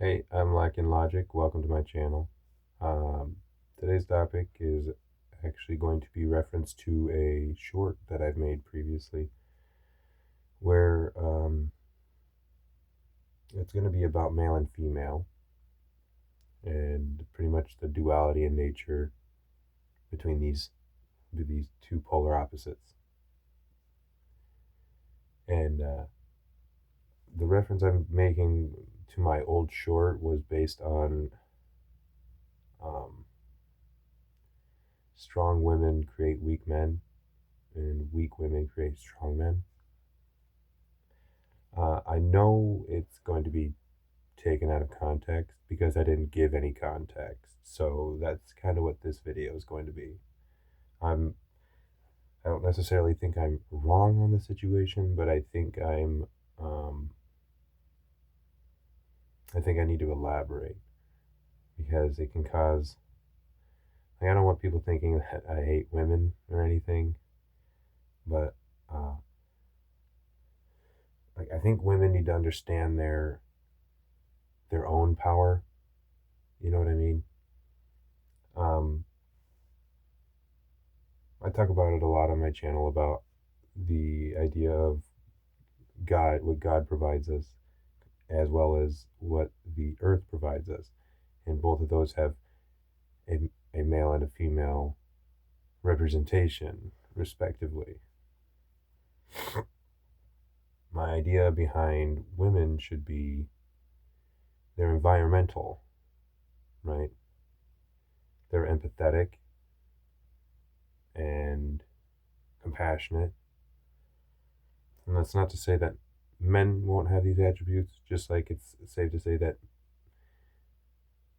Hey, I'm Lacking Logic. Welcome to my channel. Um, Today's topic is actually going to be reference to a short that I've made previously, where it's going to be about male and female, and pretty much the duality in nature between these two polar opposites. And the reference I'm making to my old short was based on um, strong women create weak men, and weak women create strong men. I know it's going to be taken out of context because I didn't give any context. So that's kind of what this video is going to be. I'm I don't necessarily think I'm wrong on the situation, but um I think I need to elaborate because it can cause, like, I don't want people thinking that I hate women or anything, but uh like, I think women need to understand their own power. You know what I mean? Um I talk about it a lot on my channel about the idea of God, what God provides us, as well as what the earth provides us. And both of those have a male and a female representation, respectively. My idea behind women should be they're environmental, right? They're empathetic and compassionate. And that's not to say that men won't have these attributes, just like it's safe to say that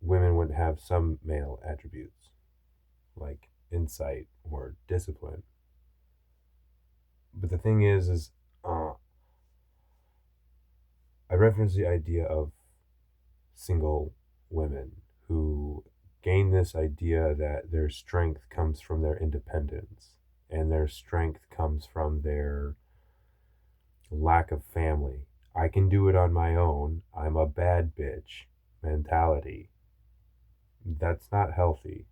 women would have some male attributes, like insight or discipline. But the thing is I reference the idea of single women who gain this idea that their strength comes from their independence and their strength comes from their lack of family. I can do it on my own. I'm a bad bitch mentality. That's not healthy.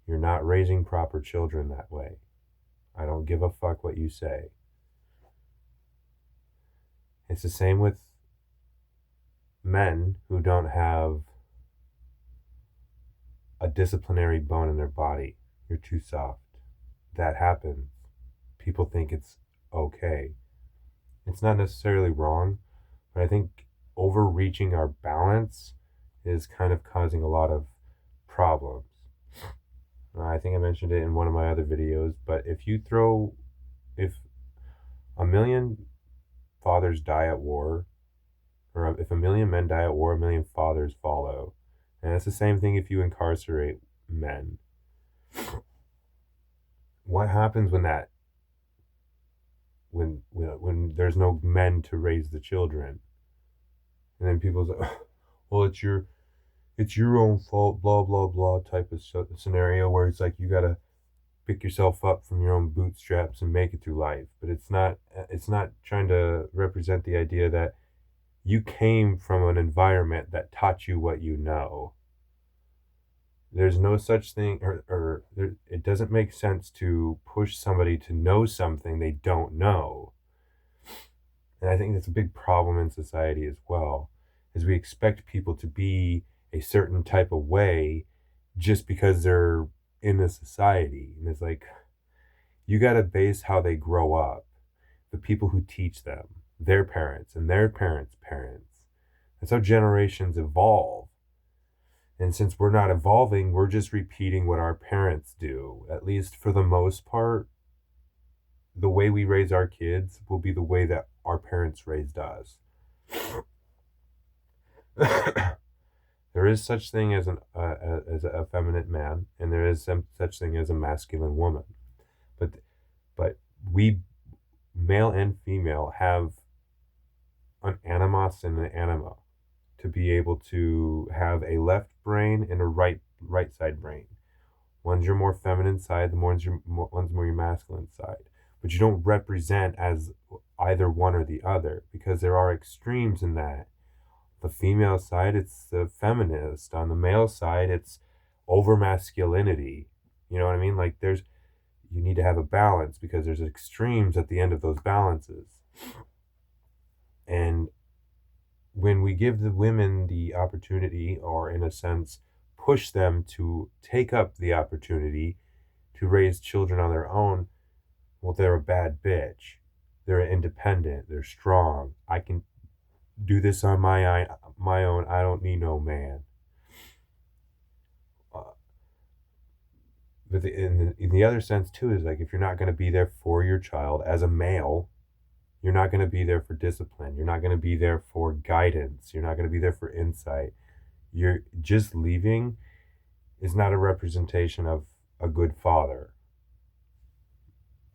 You're not raising proper children that way. I don't give a fuck what you say. It's the same with men who don't have a disciplinary bone in their body. You're too soft. That happens. People think it's okay. It's not necessarily wrong, but I think overreaching our balance is kind of causing a lot of problems. I think I mentioned it in one of my other videos, but if a million fathers die at war, or if a million men die at war, a million fathers follow. And it's the same thing if you incarcerate men. What happens when there's no men to raise the children? And then people's like, well, it's your own fault, blah blah blah type of scenario where it's like you gotta pick yourself up from your own bootstraps and make it through life. But it's not trying to represent the idea that you came from an environment that taught you what you know. There's no such thing, it doesn't make sense to push somebody to know something they don't know. And I think that's a big problem in society as well, is we expect people to be a certain type of way just because they're in a society. And it's like, you got to base how they grow up, the people who teach them, their parents and their parents' parents. That's how generations evolve. And since we're not evolving, we're just repeating what our parents do. At least for the most part, the way we raise our kids will be the way that our parents raised us. There is such thing as as a effeminate man, and there is some such thing as a masculine woman. But but we, male and female, have an animus and an anima to be able to have a left brain and a right side brain. One's your more feminine side, one's more your masculine side. But you don't represent as either one or the other because there are extremes in that. The female side, it's the feminist. On the male side, it's over masculinity. You know what I mean? Like you need to have a balance because there's extremes at the end of those balances. And when we give the women the opportunity, or in a sense, push them to take up the opportunity to raise children on their own, well, they're a bad bitch. They're independent. They're strong. I can do this on my own. I don't need no man. But in the other sense too is like, if you're not going to be there for your child as a male, you're not going to be there for discipline. You're not going to be there for guidance. You're not going to be there for insight. You're just leaving is not a representation of a good father.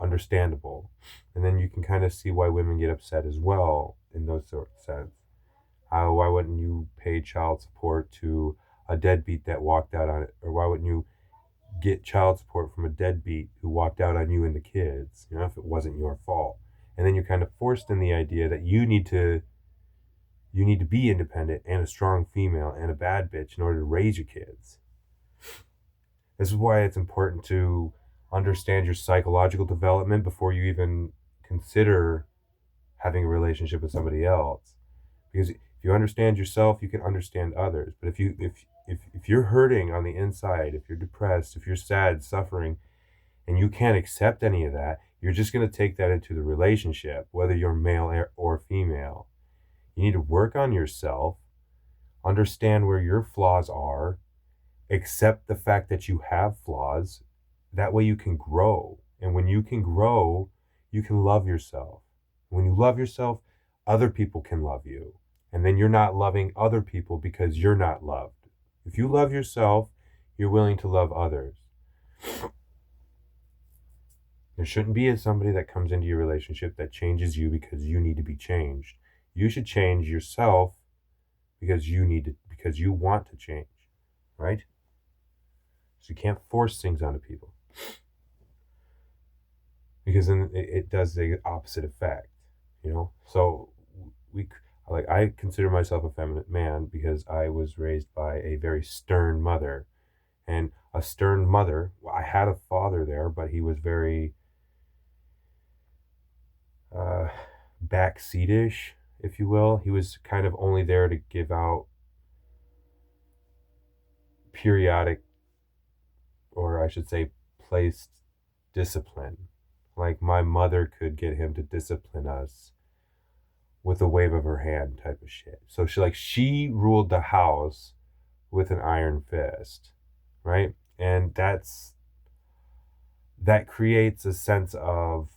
Understandable. And then you can kind of see why women get upset as well in those sort of sense. Why wouldn't you pay child support to a deadbeat that walked out on it? Or why wouldn't you get child support from a deadbeat who walked out on you and the kids, if it wasn't your fault? And then you're kind of forced in the idea that you need to be independent and a strong female and a bad bitch in order to raise your kids. This is why it's important to understand your psychological development before you even consider having a relationship with somebody else. Because if you understand yourself, you can understand others. But if you're hurting on the inside, if you're depressed, if you're sad, suffering, and you can't accept any of that, you're just going to take that into the relationship, whether you're male or female. You need to work on yourself, understand where your flaws are, accept the fact that you have flaws. That way you can grow. And when you can grow, you can love yourself. When you love yourself, other people can love you. And then you're not loving other people because you're not loved. If you love yourself, you're willing to love others. There shouldn't be somebody that comes into your relationship that changes you because you need to be changed. You should change yourself because you want to change, right? So you can't force things onto people, because then it does the opposite effect, So I consider myself a feminine man because I was raised by a very stern mother, and a stern mother. I had a father there, but he was very backseatish, if you will. He was kind of only there to give out periodic, or I should say placed discipline. Like my mother could get him to discipline us with a wave of her hand type of shit. So she ruled the house with an iron fist, right? And that creates a sense of,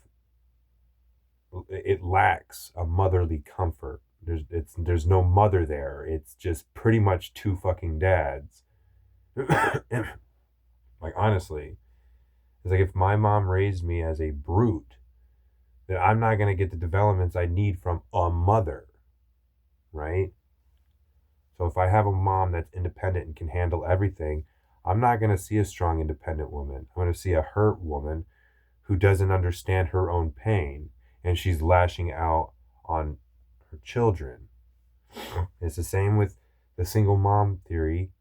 it lacks a motherly comfort. There's no mother there. It's just pretty much two fucking dads. Like, honestly, it's like, if my mom raised me as a brute, then I'm not going to get the developments I need from a mother, right? So if I have a mom that's independent and can handle everything, I'm not going to see a strong, independent woman. I'm going to see a hurt woman who doesn't understand her own pain, and she's lashing out on her children. It's the same with the single mom theory.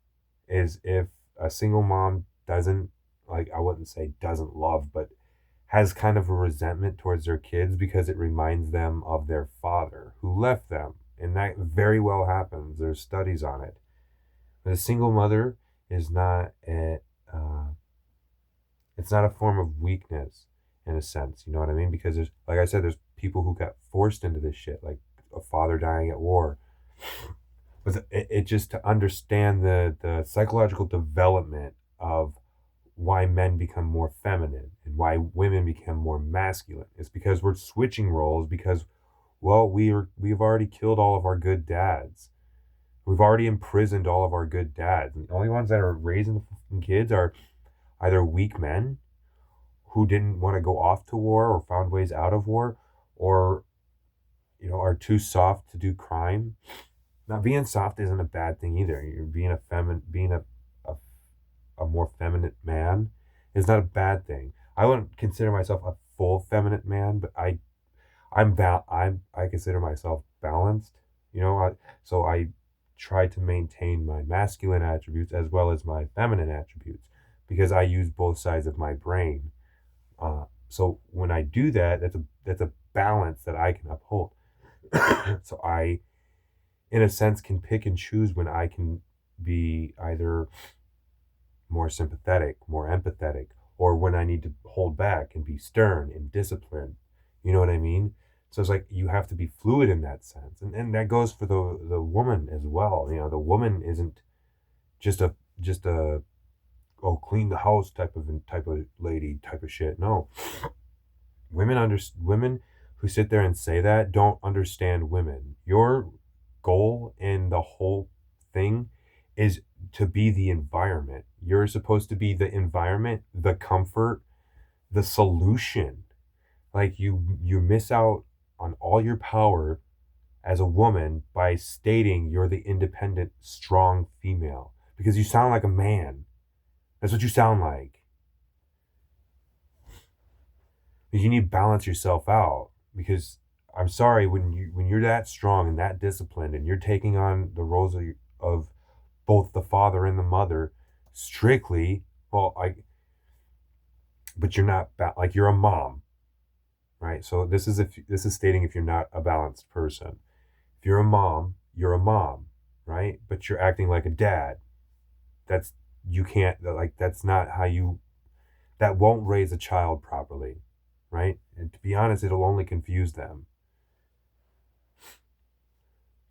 Is if a single mom doesn't, I wouldn't say doesn't love, but has kind of a resentment towards their kids because it reminds them of their father who left them. And that very well happens. There's studies on it. But a single mother is not it's not a form of weakness, in a sense. You know what I mean? Because like I said, there's people who got forced into this shit, like a father dying at war. But it just, to understand the psychological development of why men become more feminine and why women become more masculine. It's because we're switching roles, because, well, we've already killed all of our good dads. We've already imprisoned all of our good dads. And the only ones that are raising kids are either weak men who didn't want to go off to war or found ways out of war, or are too soft to do crime. Now, being soft isn't a bad thing either. You're being a more feminine man is not a bad thing. I wouldn't consider myself a full feminine man, but I consider myself balanced. So I try to maintain my masculine attributes as well as my feminine attributes because I use both sides of my brain. So when I do that, that's a balance that I can uphold. So I, in a sense, can pick and choose when I can be either more sympathetic, more empathetic, or when I need to hold back and be stern and disciplined. You know what I mean? So it's like you have to be fluid in that sense. And that goes for the woman as well. You know, the woman isn't just a oh, clean the house type of lady type of shit. No. Women who sit there and say that don't understand women. Your goal in the whole thing is to be the environment. You're supposed to be the environment, the comfort, the solution. Like you miss out on all your power as a woman by stating you're the independent, strong female because you sound like a man. That's what you sound like. You need to balance yourself out because I'm sorry when you're that strong and that disciplined and you're taking on the roles of both the father and the mother strictly, well, but you're not like you're a mom, right? So this is stating if you're not a balanced person. If you're a mom, right? But you're acting like a dad. That's you can't like that's not how you that won't raise a child properly, right? And to be honest, it'll only confuse them.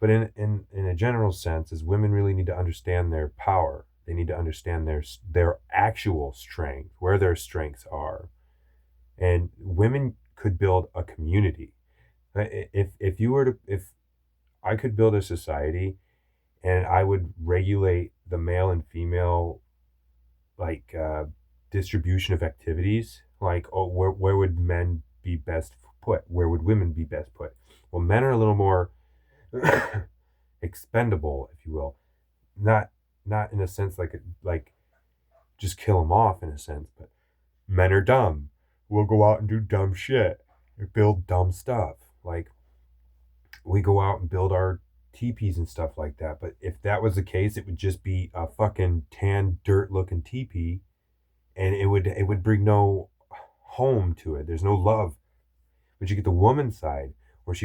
But in a general sense, is women really need to understand their power. They need to understand their actual strength, where their strengths are, and women could build a community. If I could build a society, and I would regulate the male and female like distribution of activities, like oh where would men be best put, where would women be best put. Well, men are a little more expendable, if you will, not not in a sense like just kill them off in a sense, but men are dumb. We'll go out and do dumb shit, build dumb stuff. Like we go out and build our teepees and stuff like that. But if that was the case, it would just be a fucking tan dirt looking teepee, and it would bring no home to it. There's no love. But you get the woman side where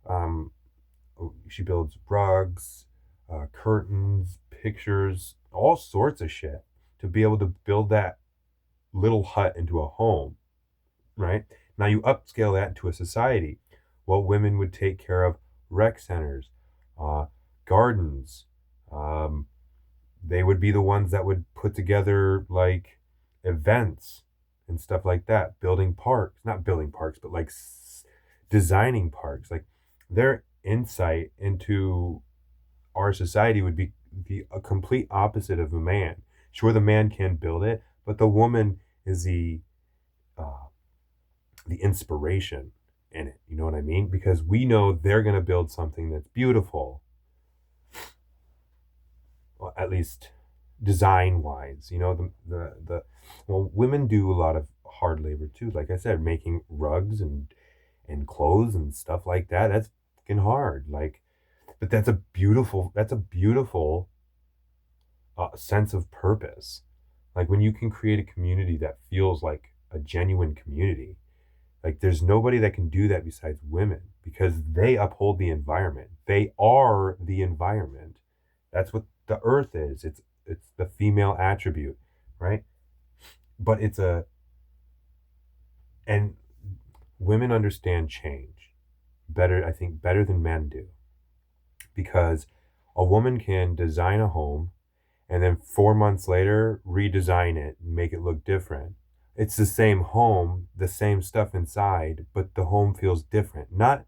um she builds rugs, curtains, pictures, all sorts of shit to be able to build that little hut into a home, right? Now you upscale that into a society. Well, women would take care of rec centers, uh, gardens. Um, they would be the ones that would put together like events and stuff like that, building parks, not building parks, but like designing parks. Like their insight into our society would be a complete opposite of a man. Sure, the man can build it, but the woman is uh, the inspiration in it. You know what I mean? Because we know they're going to build something that's beautiful, well, at least design wise. You know, the well, women do a lot of hard labor too. Like I said, making rugs and clothes and stuff like that. That's fucking hard. Like, but that's a beautiful sense of purpose. Like when you can create a community that feels like a genuine community. Like there's nobody that can do that besides women because they uphold the environment. They are the environment. That's what the earth is. It's the female attribute, right? But it's a and women understand change better, I think, better than men do. Because a woman can design a home and then 4 months later redesign it and make it look different. It's the same home, the same stuff inside, but the home feels different. Not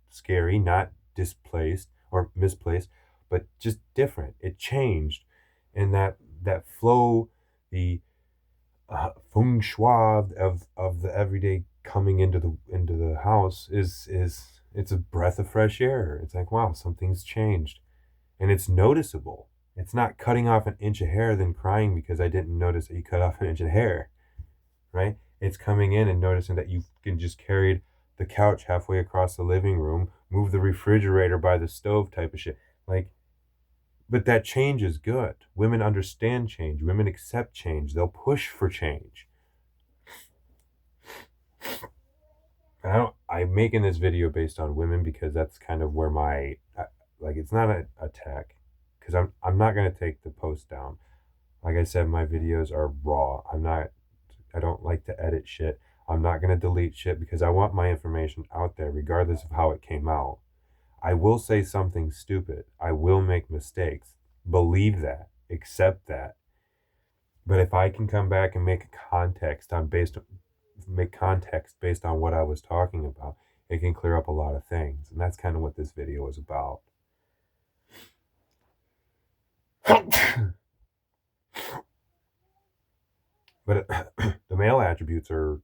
scary, not displaced or misplaced, but just different. It changed. And that flow, the feng shui of the everyday coming into the house is it's a breath of fresh air. It's like, wow, something's changed. And it's noticeable. It's not cutting off an inch of hair then crying because I didn't notice that you cut off an inch of hair, right? It's coming in and noticing that you can just carried the couch halfway across the living room, move the refrigerator by the stove type of shit. Like, but that change is good. Women understand change. Women accept change. They'll push for change. I'm making this video based on women because that's kind of where my like, it's not an attack, because I'm not gonna take the post down. Like I said, my videos are raw. I don't like to edit shit. I'm not gonna delete shit because I want my information out there regardless of how it came out. I will say something stupid. I will make mistakes. Believe that. Accept that. But if I can come back and make context based on what I was talking about, it can clear up a lot of things. And that's kind of what this video is about. But the male attributes are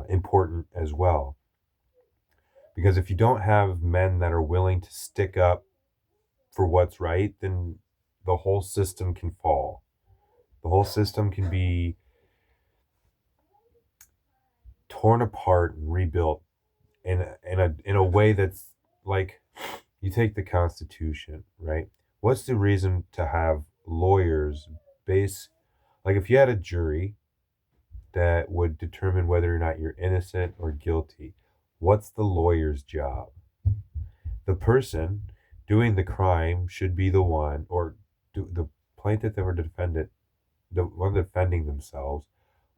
important as well. Because if you don't have men that are willing to stick up for what's right, then the whole system can fall. The whole system can be torn apart and rebuilt in a way that's like, you take the Constitution, right? What's the reason to have lawyers base, like, if you had a jury that would determine whether or not you're innocent or guilty, what's the lawyer's job? The person doing the crime should be the one, or the plaintiff or defendant, the one defending themselves,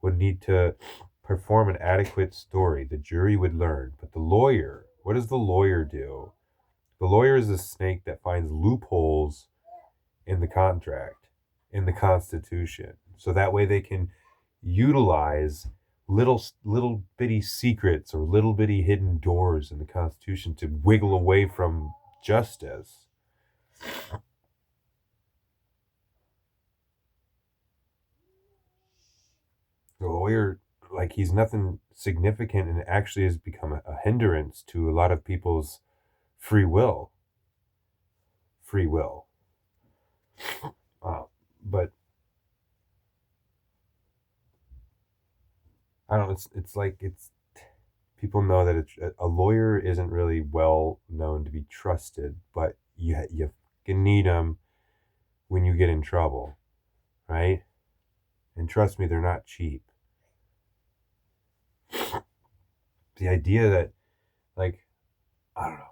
would need to perform an adequate story. The jury would learn. But the lawyer, what does the lawyer do? The lawyer is a snake that finds loopholes in the contract, in the Constitution, so that way they can utilize little bitty secrets or little bitty hidden doors in the Constitution to wiggle away from justice. The lawyer, like, he's nothing significant, and it actually has become a hindrance to a lot of people's free will. But I don't know, it's like, it's people know that a lawyer isn't really well known to be trusted, but you can need them when you get in trouble, right? And trust me, they're not cheap. The idea that, like, I don't know.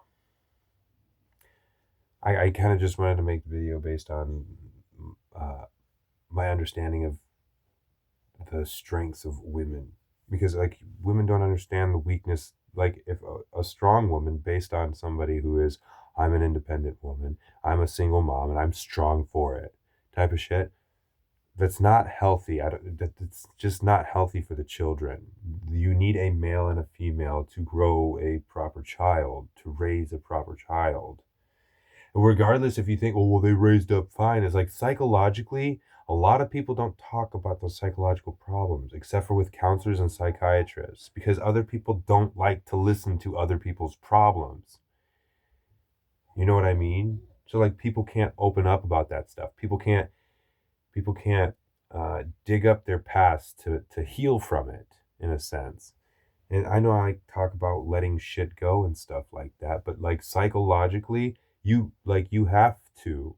I kind of just wanted to make the video based on my understanding of the strengths of women, because, like, women don't understand the weakness. Like, if a strong woman, based on somebody who is, I'm an independent woman, I'm a single mom, and I'm strong for it type of shit, that's not healthy. That's just not healthy for the children. You need a male and a female to grow a proper child, to raise a proper child. Regardless if you think, oh, well, they raised up fine, it's like, psychologically, a lot of people don't talk about those psychological problems, except for with counselors and psychiatrists, because other people don't like to listen to other people's problems. You know what I mean? So, like, people can't open up about that stuff. People can't dig up their past to heal from it, in a sense. And I know I talk about letting shit go and stuff like that, but, like, psychologically, you have to,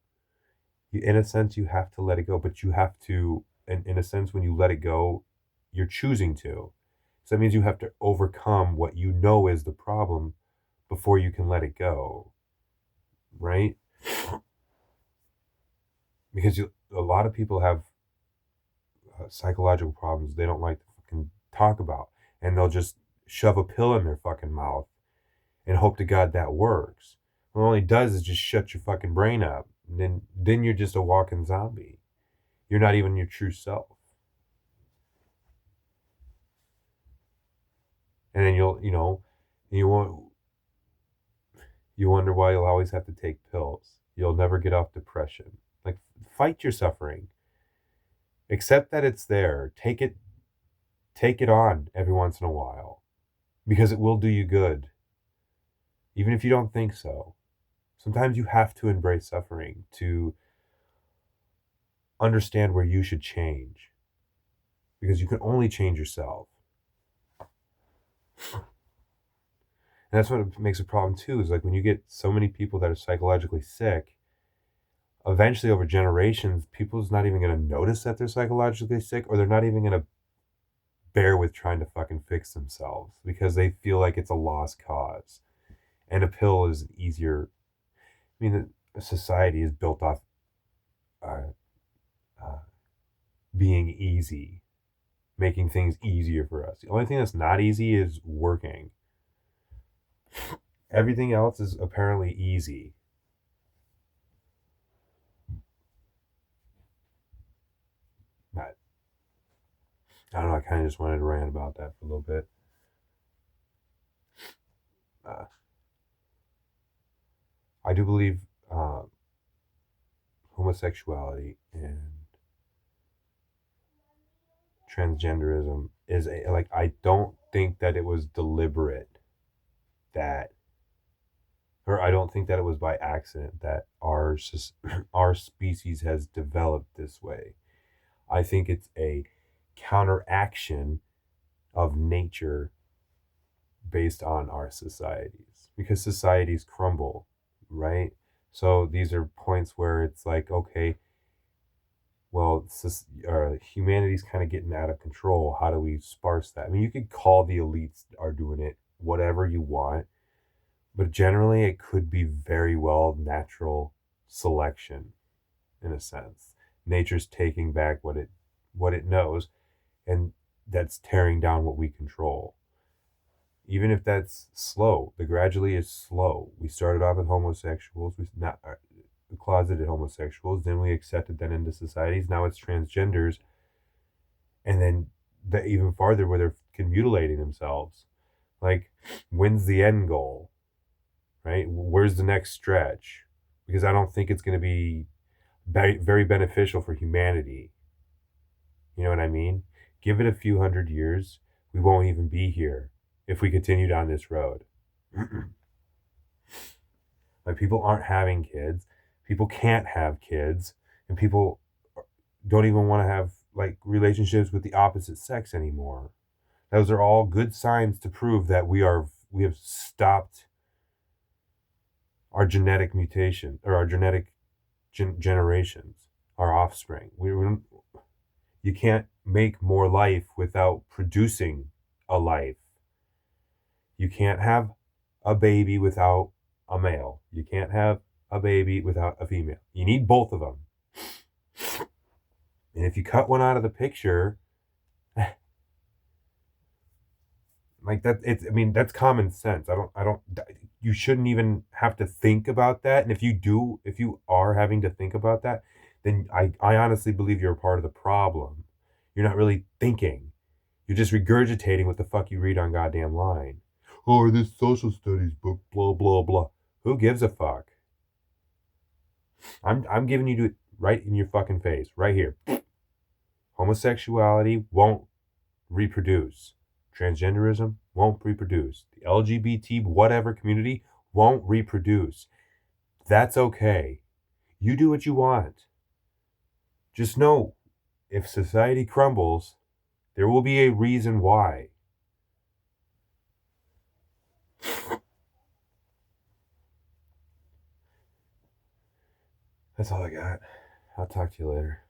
in a sense, you have to let it go, but you have to, in a sense, when you let it go, you're choosing to. So that means you have to overcome what you know is the problem before you can let it go, right? Because a lot of people have psychological problems they don't like to fucking talk about, and they'll just shove a pill in their fucking mouth and hope to God that works. What it only does is just shut your fucking brain up. And then you're just a walking zombie. You're not even your true self. And then you wonder why you'll always have to take pills. You'll never get off depression. Like, fight your suffering. Accept that it's there. Take it on every once in a while, because it will do you good, even if you don't think so. Sometimes you have to embrace suffering to understand where you should change, because you can only change yourself. And that's what makes a problem too, is like when you get so many people that are psychologically sick, eventually over generations, people's not even going to notice that they're psychologically sick, or they're not even going to bear with trying to fucking fix themselves because they feel like it's a lost cause. And a pill is easier. I mean, society is built off uh, uh, being easy, making things easier for us. The only thing that's not easy is working. Everything else is apparently easy. But I don't know. I kind of just wanted to rant about that for a little bit. Uh, I do believe homosexuality and transgenderism is like, I don't think that it was deliberate, that, or I don't think that it was by accident that our species has developed this way. I think it's a counteraction of nature based on our societies, because societies crumble, right? So these are points where it's like, okay, well, humanity's kind of getting out of control. How do we sparse that? I mean, you could call the elites are doing it whatever you want, but generally it could be very well natural selection in a sense. Nature's taking back what it knows, and that's tearing down what we control. Even if that's slow, the gradually is slow. We started off with homosexuals, we not closeted homosexuals, then we accepted that into societies. Now it's transgenders, and then even farther where they're mutilating themselves. Like, when's the end goal? Right? Where's the next stretch? Because I don't think it's going to be very, very beneficial for humanity. You know what I mean? Give it a few hundred years, we won't even be here if we continue down this road. Like, people aren't having kids, people can't have kids, and people don't even want to have like relationships with the opposite sex anymore. Those are all good signs to prove that we have stopped our genetic mutation, or our genetic generations, our offspring. You can't make more life without producing a life. You can't have a baby without a male. You can't have a baby without a female. You need both of them. And if you cut one out of the picture, like that, I mean, that's common sense. You shouldn't even have to think about that. And if you are having to think about that, then I honestly believe you're a part of the problem. You're not really thinking. You're just regurgitating what the fuck you read on goddamn line. Oh, this social studies book, blah, blah, blah. Who gives a fuck? I'm giving you it right in your fucking face, right here. Homosexuality won't reproduce. Transgenderism won't reproduce. The LGBT whatever community won't reproduce. That's okay. You do what you want. Just know, if society crumbles, there will be a reason why. That's all I got. I'll talk to you later.